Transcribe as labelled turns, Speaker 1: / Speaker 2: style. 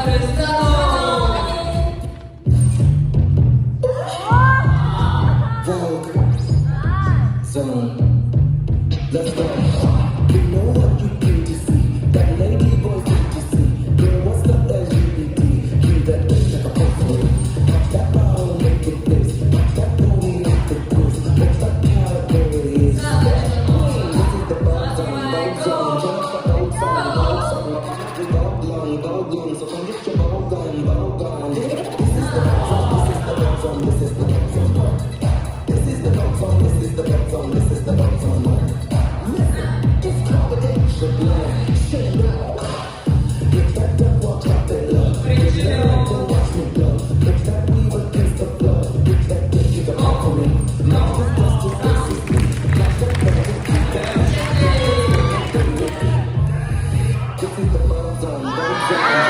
Speaker 1: Let's go. You know what you came to see. That lady boy came to see. Girl, what's the LGBT? You that bitch like a puzzle. Pop that ball and make it this. Pop that booty like the goose. What's that category is? This is the bug zone, bug zone. Just for bug zone, bug zone. We bug long, so come get your bug gun, bug gun. This is the bug zone, this is the bug zone, this is the bug zone. This is the bug zone, this is the bug zone, this is the bug zone. This is the bug zone, bug zone.